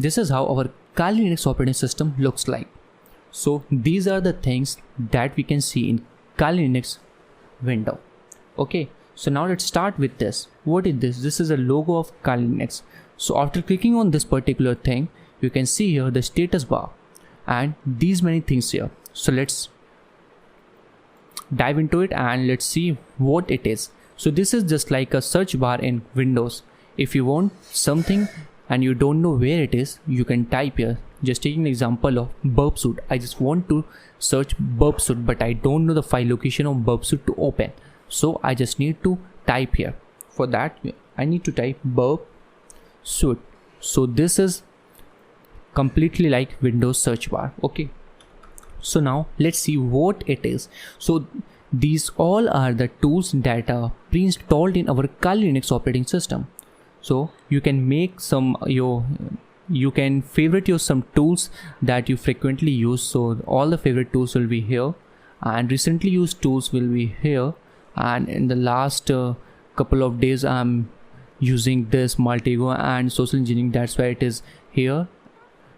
this is how our Kali Linux operating system looks like. So these are the things that we can see in Kali Linux window. Okay, so now let's start with this. What is this? This is a logo of Kali Linux. So after clicking on this particular thing, you can see here the status bar and these many things here. So let's dive into it and let's see what it is. So this is just like a search bar in Windows. If you want something and you don't know where it is, you can type here. Just taking an example of burp suit. I just want to search burp suit, but I don't know the file location of burp suit to open. So I just need to type here. For that, I need to type burp suit. So this is completely like Windows search bar. Okay. So now let's see what it is. So these all are the tools that are pre-installed in our Kali Linux operating system. So you can make some you can favorite some tools that you frequently use. So all the favorite tools will be here, and recently used tools will be here. And in the last couple of days, I'm using this Multigo and social engineering. That's why it is here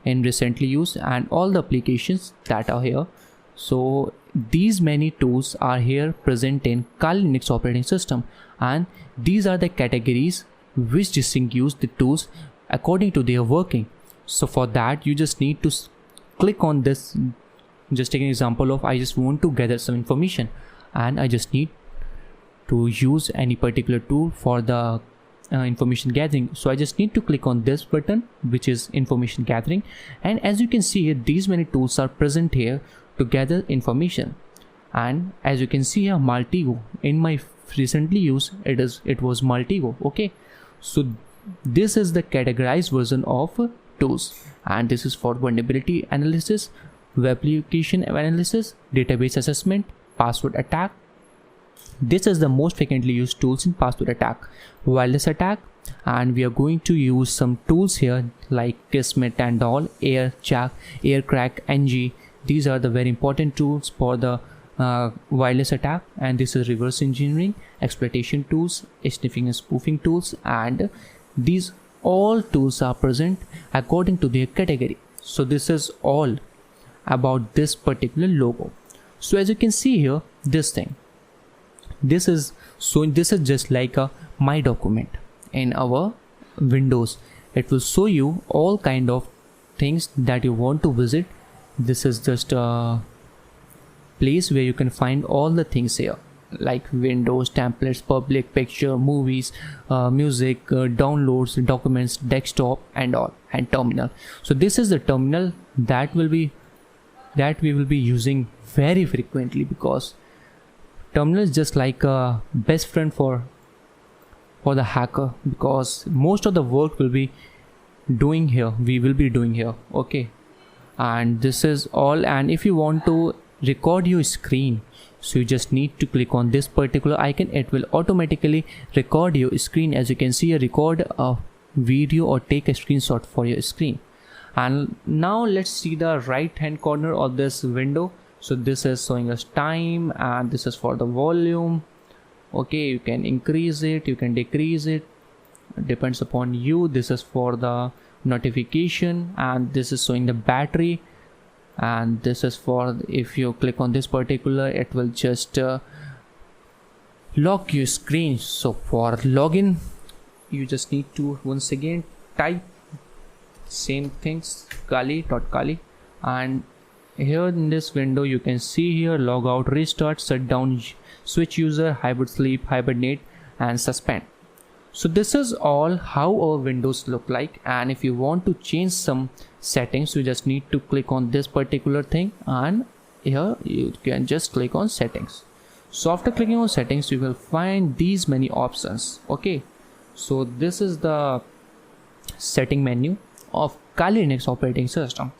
in recently used, and all the applications that are here. So these many tools are here present in Kali Linux operating system, and these are the categories which distinguish the tools according to their working. So for that, you just need to click on this. Just take an example of I just want to gather some information and I just need to use any particular tool for the information gathering. So I just need to click on this button, which is information gathering, and as you can see here, these many tools are present here to gather information. And as you can see here, Multigo, in my recently used, it was Multigo. Okay, so this is the categorized version of tools, and this is for vulnerability analysis, web application analysis, database assessment, password attack. This is the most frequently used tools in password attack, wireless attack, and we are going to use some tools here like Kismet and all, Aircrack, NG. These are the very important tools for the wireless attack, and this is reverse engineering, exploitation tools, sniffing and spoofing tools, and these all tools are present according to their category. So this is all about this particular logo. So as you can see here, this thing, this is just like a my document in our Windows. It will show you all kind of things that you want to visit. This is just a place where you can find all the things here, like Windows, templates, public, picture, movies, music, downloads, documents, desktop, and all, and terminal. So this is the terminal that we will be using very frequently, because terminal is just like a best friend for the hacker, because most of the work will be doing here. We will be doing here. Okay, and this is all. And if you want to record your screen, so you just need to click on this particular icon. It will automatically record your screen. As you can see, record a video or take a screenshot for your screen. And now let's see the right hand corner of this window. So this is showing us time, and this is for the volume. Okay, you can increase it, you can decrease it, depends upon you. This is for the notification, and this is showing the battery, and this is for, if you click on this particular, it will just lock your screen. So for login, you just need to once again type same things, kali.kali, and here in this window you can see here log out, restart, shut down, switch user, hybrid sleep, hibernate, and suspend. So this is all how our windows look like. And if you want to change some settings, you just need to click on this particular thing, and here you can just click on settings. So after clicking on settings, you will find these many options. Okay, so this is the setting menu of Kali Linux operating system.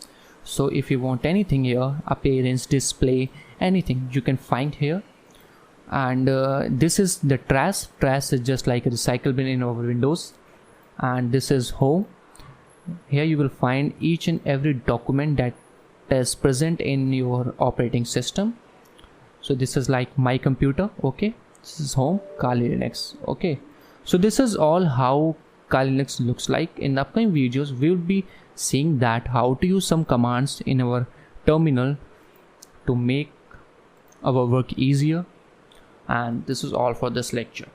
So if you want anything here, appearance, display, anything, you can find here. And this is the trash. Trash is just like a recycle bin in our Windows. And this is home. Here you will find each and every document that is present in your operating system. So this is like my computer. Okay, this is home, Kali Linux. Okay, so this is all how Kali Linux looks like. In the upcoming videos, we will be seeing that how to use some commands in our terminal to make our work easier. And this is all for this lecture.